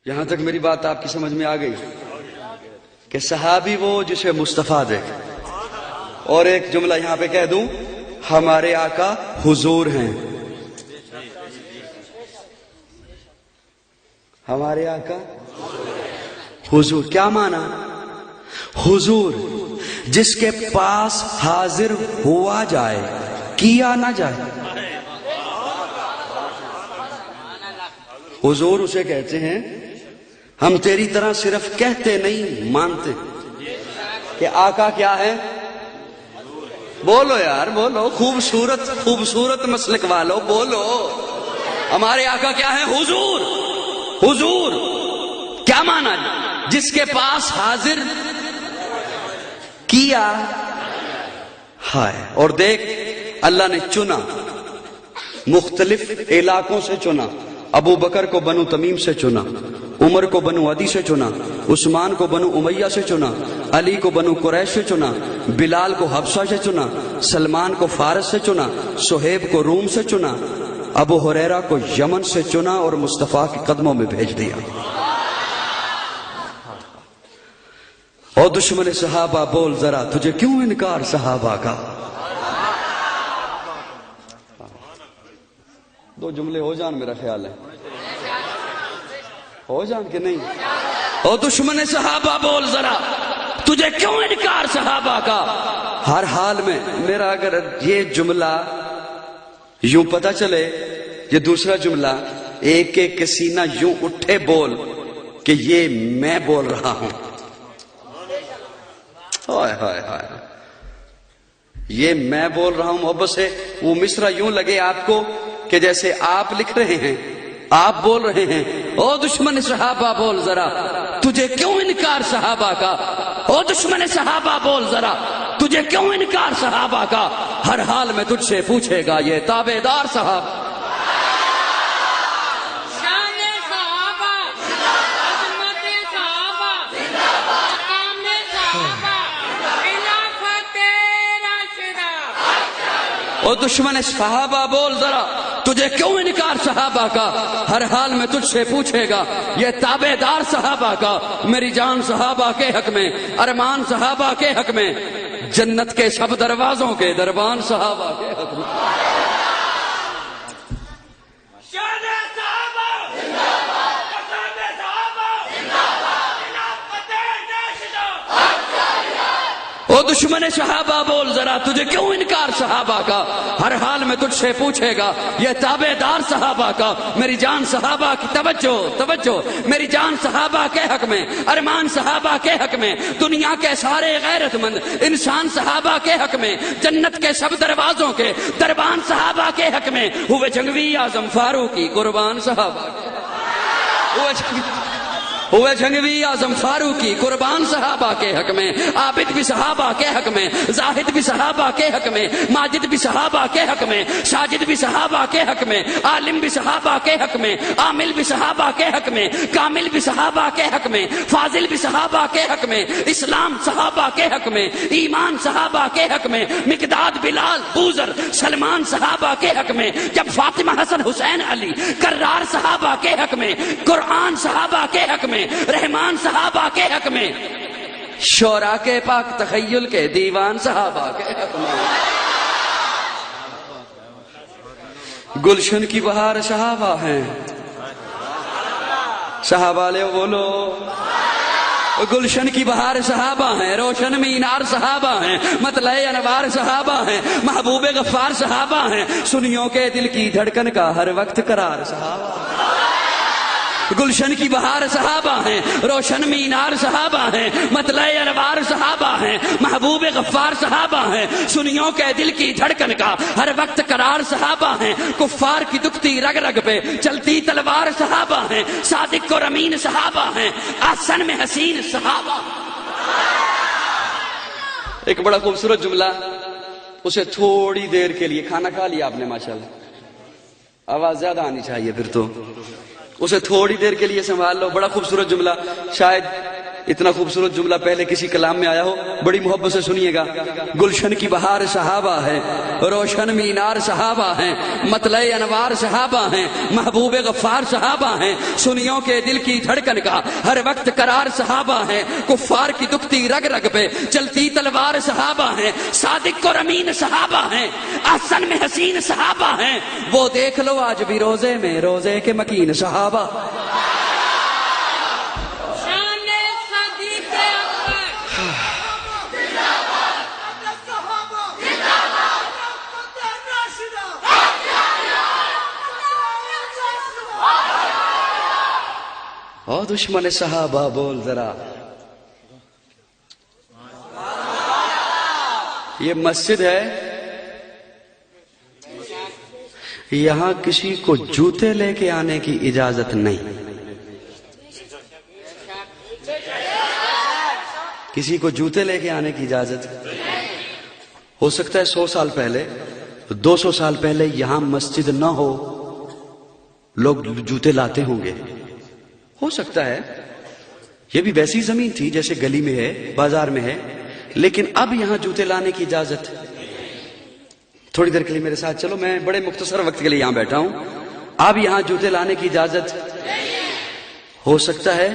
یہاں تک میری بات آپ کی سمجھ میں آ گئی کہ صحابی وہ جسے مصطفیٰ دیکھے. اور ایک جملہ یہاں پہ کہہ دوں، ہمارے آقا حضور ہیں. ہمارے آقا حضور کیا معنی؟ حضور جس کے پاس حاضر ہوا جائے، کیا نہ جائے. حضور اسے کہتے ہیں ہم تیری طرح صرف کہتے نہیں، مانتے کہ آقا کیا ہے. بولو یار بولو، خوبصورت خوبصورت مسلک والو بولو، ہمارے آقا کیا ہے؟ حضور. حضور کیا مانا؟ جس کے پاس حاضر کیا ہے. اور دیکھ اللہ نے چنا، مختلف علاقوں سے چنا. ابو بکر کو بنو تمیم سے چنا، عمر کو بنو عدی سے چنا، عثمان کو بنو امیہ سے چنا، علی کو بنو قریش سے چنا، بلال کو حبشہ سے چنا، سلمان کو فارس سے چنا، صہیب کو روم سے چنا، ابو ہریرہ کو یمن سے چنا اور مصطفیٰ کے قدموں میں بھیج دیا. اور دشمن صحابہ بول ذرا تجھے کیوں انکار صحابہ کا. دو جملے ہو جان میرا خیال ہے، ہو جان کہ نہیں؟ اور دشمن صحابہ بول ذرا تجھے کیوں انکار صحابہ کا. ہر حال میں میرا اگر یہ جملہ یوں پتہ چلے، یہ دوسرا جملہ ایک ایک کے سینہ یوں اٹھے بول کہ یہ میں بول رہا ہوں. ہائے ہائے ہائے، یہ میں بول رہا ہوں. محبت سے وہ مصرع یوں لگے آپ کو کہ جیسے آپ لکھ رہے ہیں، آپ بول رہے ہیں. او دشمن صحابہ بول ذرا تجھے کیوں انکار صحابہ کا. او دشمن صحابہ بول ذرا تجھے کیوں انکار صحابہ کا. ہر حال میں تجھ سے پوچھے گا یہ تابع دار صحابہ. او دشمن صحابہ بول ذرا تجھے کیوں انکار صحابہ کا. ہر حال میں تجھ سے پوچھے گا یہ تابع دار صحابہ کا. میری جان صحابہ کے حق میں، ارمان صحابہ کے حق میں، جنت کے سب دروازوں کے دربان صحابہ کے حق میں. او دشمن صحابہ بول ذرا تجھے کیوں انکار صحابہ کا. ہر حال میں تجھ سے پوچھے گا یہ تابع دار صحابہ کا. میری جان صحابہ کی توجہ توجہ، میری جان صحابہ کے حق میں، ارمان صحابہ کے حق میں، دنیا کے سارے غیرت مند انسان صحابہ کے حق میں، جنت کے سب دروازوں کے دربان صحابہ کے حق میں. ہوئے جنگوی اعظم فاروقی قربان صحابہ کے، ہوئے جنگوی اعظم فاروقی قربان صحابہ کے حق میں. عابد بھی صحابہ کے حق میں، زاہد بھی صحابہ کے حق میں، ماجد بھی صحابہ کے حق میں، ساجد بھی صحابہ کے حق میں، عالم بھی صحابہ کے حق میں، عامل بھی صحابہ کے حق میں، کامل بھی صحابہ کے حق میں، فاضل بھی صحابہ کے حق میں، اسلام صحابہ کے حق میں، ایمان صحابہ کے حق میں، مقداد بلال بوذر سلمان صحابہ کے حق میں، جب فاطمہ حسن حسین علی کرار صحابہ کے حق میں، قرآن صحابہ کے حق میں، رحمان صحابہ کے حق میں، شعراء کے پاک تخیل کے دیوان صحابہ کے حق میں. گلشن کی بہار صحابہ ہیں، صحابہ لے بولو. گلشن کی بہار صحابہ ہیں، روشن مینار صحابہ ہیں، مطلع انوار صحابہ ہیں، محبوب غفار صحابہ ہیں، سنیوں کے دل کی دھڑکن کا ہر وقت قرار صحابہ. گلشن کی بہار صحابہ ہیں، روشن مینار صحابہ ہیں، مطلع انوار صحابہ ہیں، محبوب غفار صحابہ ہیں، سنیوں کے دل کی دھڑکن کا ہر وقت قرار صحابہ ہیں، کفار کی دکھتی رگ رگ پہ چلتی تلوار صحابہ ہیں، صادق اور امین صحابہ ہیں، احسن میں حسین صحابہ. ایک بڑا خوبصورت جملہ، اسے تھوڑی دیر کے لیے، کھانا کھا لیا آپ نے ماشاءاللہ، آواز زیادہ آنی چاہیے پھر تو، اسے تھوڑی دیر کے لیے سنبھال لو. بڑا خوبصورت جملہ، شاید اتنا خوبصورت جملہ پہلے کسی کلام میں آیا ہو, بڑی محبت سے سنیے گا. گلشن کی بہار صحابہ ہے, روشن مینار صحابہ ہیں, مطلع انوار صحابہ ہیں, محبوب غفار صحابہ ہیں, سنیوں کے دل کی دھڑکن کا ہر وقت قرار صحابہ ہیں, کفار کی دکھتی رگ رگ پہ چلتی تلوار صحابہ ہیں, صادق اور امین صحابہ ہیں, احسن میں حسین صحابہ ہیں, وہ دیکھ لو آج بھی روزے میں روزے کے مکین صحابہ. او دشمن صحابہ بول ذرا. یہ مسجد ہے, یہاں کسی کو جوتے لے کے آنے کی اجازت نہیں. کسی کو جوتے لے کے آنے کی اجازت. ہو سکتا ہے 100 سال پہلے 200 سال پہلے یہاں مسجد نہ ہو, لوگ جوتے لاتے ہوں گے, ہو سکتا ہے. یہ بھی ویسی زمین تھی جیسے گلی میں ہے, بازار میں ہے, لیکن اب یہاں جوتے لانے کی اجازت. تھوڑی دیر کے لیے میرے ساتھ چلو, میں بڑے مختصر وقت کے لیے یہاں بیٹھا ہوں. اب یہاں جوتے لانے کی اجازت. ہو سکتا ہے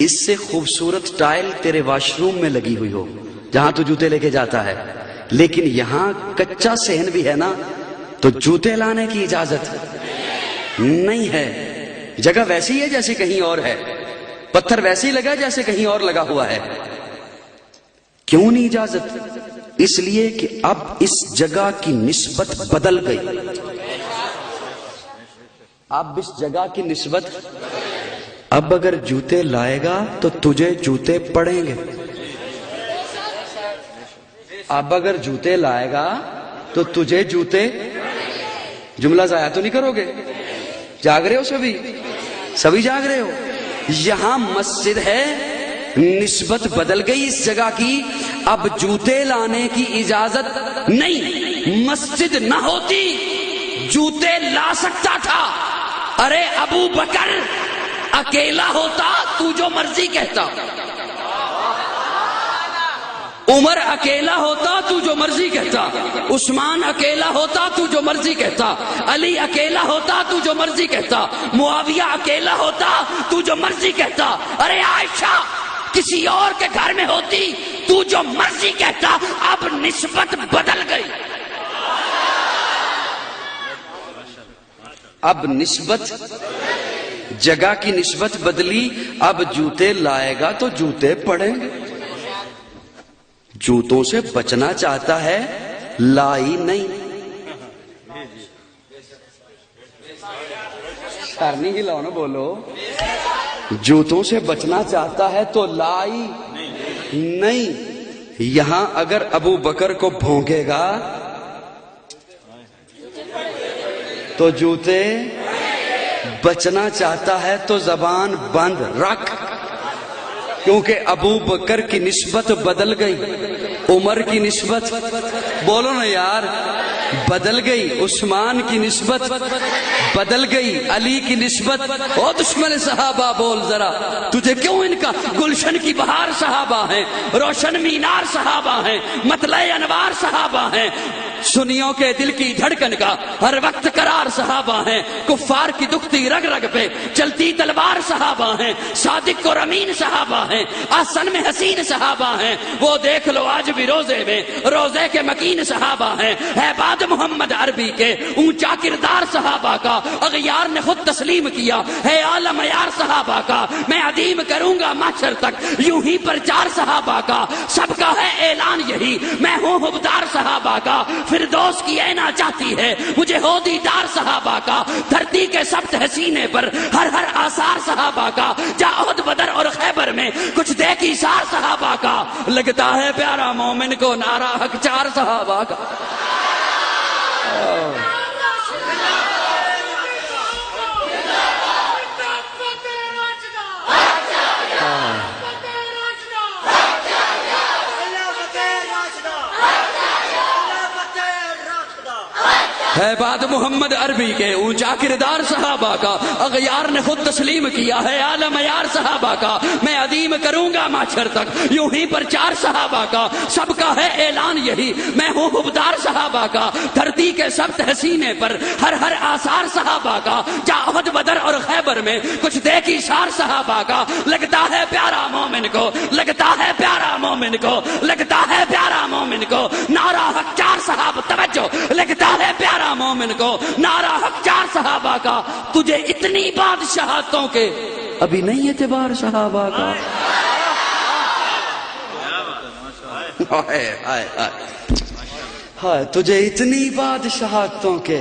اس سے خوبصورت ٹائل تیرے واش روم میں لگی ہوئی ہو جہاں تو جوتے لے کے جاتا ہے, لیکن یہاں کچا صحن بھی ہے نا, تو جوتے لانے کی اجازت نہیں ہے. جگہ ویسی ہے جیسے کہیں اور ہے, پتھر ویسے ہی لگا جیسے کہیں اور لگا ہوا ہے. کیوں نہیں اجازت؟ اس لیے کہ اب اس جگہ کی نسبت بدل گئی. اب اس جگہ کی نسبت, اب اگر جوتے لائے گا تو تجھے جوتے پڑیں گے. اب اگر جوتے لائے گا تو تجھے جوتے. جملہ ضائع تو نہیں کرو گے؟ جاگ رہے ہو سبھی جاگ رہے ہو؟ یہاں مسجد ہے, نسبت بدل گئی اس جگہ کی, اب جوتے لانے کی اجازت نہیں. مسجد نہ ہوتی جوتے لا سکتا تھا. ارے ابو بکر اکیلا ہوتا تو جو مرضی کہتا, عمر اکیلا ہوتا تو جو مرضی کہتا, عثمان اکیلا ہوتا تو جو مرضی کہتا, علی اکیلا ہوتا تو جو مرضی کہتا, معاویہ اکیلا ہوتا تو جو مرضی کہتا. ارے عائشہ کسی اور کے گھر میں ہوتی تو جو مرضی کہتا. اب نسبت بدل گئی. اب نسبت, جگہ کی نسبت بدلی. اب جوتے لائے گا تو جوتے پڑیں گے. جوتوں سے بچنا چاہتا ہے, لائی نہیں. سر نہیں ہلاؤ نا, بولو. جوتوں سے بچنا چاہتا ہے تو لائی نہیں. یہاں اگر ابو بکر کو بھونکے گا تو جوتے, بچنا چاہتا ہے تو زبان بند رکھ, کیونکہ ابو بکر کی نسبت بدل گئی, عمر کی نسبت, بولو نا یار, بدل گئی, عثمان کی نسبت بدل گئی, علی کی نسبت. او دشمن صحابہ بول ذرا, تجھے کیوں ان کا گلشن کی بہار صحابہ ہیں, روشن مینار صحابہ ہیں, مطلع انوار صحابہ ہیں, سنیوں کے دل کی دھڑکن کا ہر وقت قرار صحابہ ہیں, کفار کی دکھتی رگ رگ پہ چلتی تلوار صحابہ ہیں, صادق اور امین صحابہ ہیں, احسن میں حسین صحابہ ہیں, وہ دیکھ لو آج بھی روزے میں روزے کے مکین صحابہ ہیں, ہے بعد محمد عربی کے اونچا کردار صحابہ کا, اغیار نے خود تسلیم کیا ہے عالم یار صحابہ کا, میں عدیم کروں گا محشر تک یوں ہی پرچار صحابہ کا, سب کا ہے اعلان یہی میں ہوں حبدار صحابہ کا, فردوس کی اینا چاہتی ہے مجھے ہو دیدار صحابہ کا, دھرتی کے سبت حسینے پر ہر ہر آثار صحابہ کا, جا احد بدر اور خیبر میں کچھ دیکھ ایثار صحابہ کا, لگتا ہے پیارا مومن کو نعرہ حق چار صحابہ کا. ہے بات محمد عربی کے اونچا کردار صحابہ کا، اغیار نے خود تسلیم کیا ہے عالم یار صحابہ کا، میں عظیم کروں گا معاشر تک یوں ہی پرچار صحابہ کا، سب کا ہے اعلان یہی میں ہوں حبدار صحابہ کا، دھرتی کے سب تحسینے پر ہر آثار صحابہ کا، جا احد بدر اور خیبر میں کچھ دیکھی شار صحابہ کا، لگتا ہے پیارا مومن کو، لگتا ہے پیارا مومن کو، لگتا ہے پیارا مومن کو نعرہ حق چار صحابہ، توجہ، لگتا ہے پیارا مومن کو نعرہ حق چار صحابہ کا، تجھے اتنی بادشاہتوں کے ابھی نہیں اعتبار صحابہ کا، ہائے تجھے اتنی بادشاہتوں کے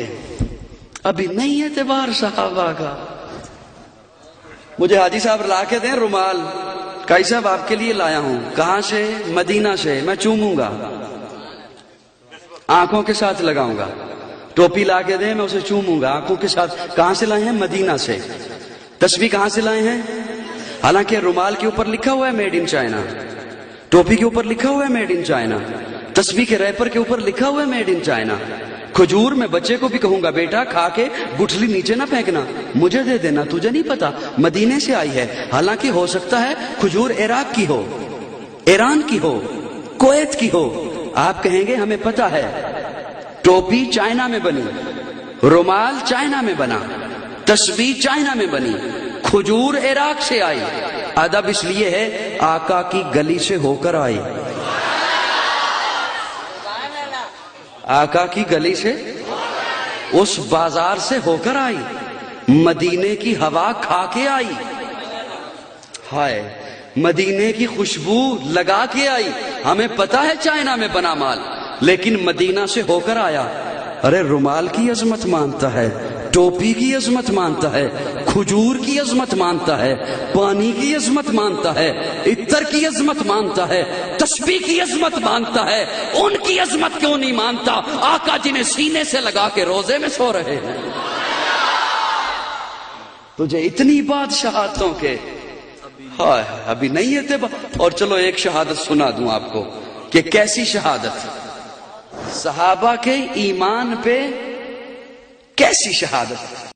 ابھی نہیں اعتبار صحابہ کا۔ مجھے حاجی صاحب لا کے دیں رومال، کائی صاحب آپ کے لیے لایا ہوں، کہاں سے؟ مدینہ سے، میں چوموں گا، آنکھوں کے ساتھ لگاؤں گا، ٹوپی لا کے دیں میں اسے چوموں گا آنکھوں کے ساتھ۔ کہاں سے لائے ہیں؟ مدینہ سے۔ تسبیح کہاں سے لائے ہیں؟ حالانکہ رومال کے اوپر لکھا ہوا ہے میڈ ان چائنا، ٹوپی کے اوپر لکھا ہوا ہے میڈ ان چائنا، تسبیح کے ریپر کے اوپر لکھا ہوا ہے میڈ ان چائنا۔ کھجور میں بچے کو بھی کہوں گا بیٹا کھا کے گٹھلی نیچے نہ پھینکنا، مجھے دے دینا، تجھے نہیں پتا مدینے سے آئی ہے، حالانکہ ہو سکتا ہے کھجور عراق کی ہو، ایران کی ہو، کویت کی ہو، آپ کہیں گے ہمیں پتا ہے۔ ٹوپی چائنا میں بنی، رومال چائنا میں بنا، تسبیح چائنا میں بنی، کھجور عراق سے آئی، ادب اس لیے ہے آقا کی گلی سے ہو کر آئی، آقا کی گلی سے، اس بازار سے ہو کر آئی، مدینے کی ہوا کھا کے آئی، ہائے مدینے کی خوشبو لگا کے آئی، ہمیں پتا ہے چائنا میں بنا مال لیکن مدینہ سے ہو کر آیا۔ ارے رومال کی عظمت مانتا ہے، ٹوپی کی عظمت مانتا ہے، کھجور کی عظمت مانتا ہے، پانی کی عظمت مانتا ہے، عطر کی عظمت مانتا ہے، تسبیح کی عظمت مانتا ہے، ان کی عظمت کیوں نہیں مانتا آقا جنہیں سینے سے لگا کے روزے میں سو رہے ہیں؟ تجھے اتنی بادشاہتوں کے ہائے ابھی نہیں ہے۔ اور چلو ایک شہادت سنا دوں آپ کو کہ کیسی شہادت، صحابہ کے ایمان پہ کیسی شہادت۔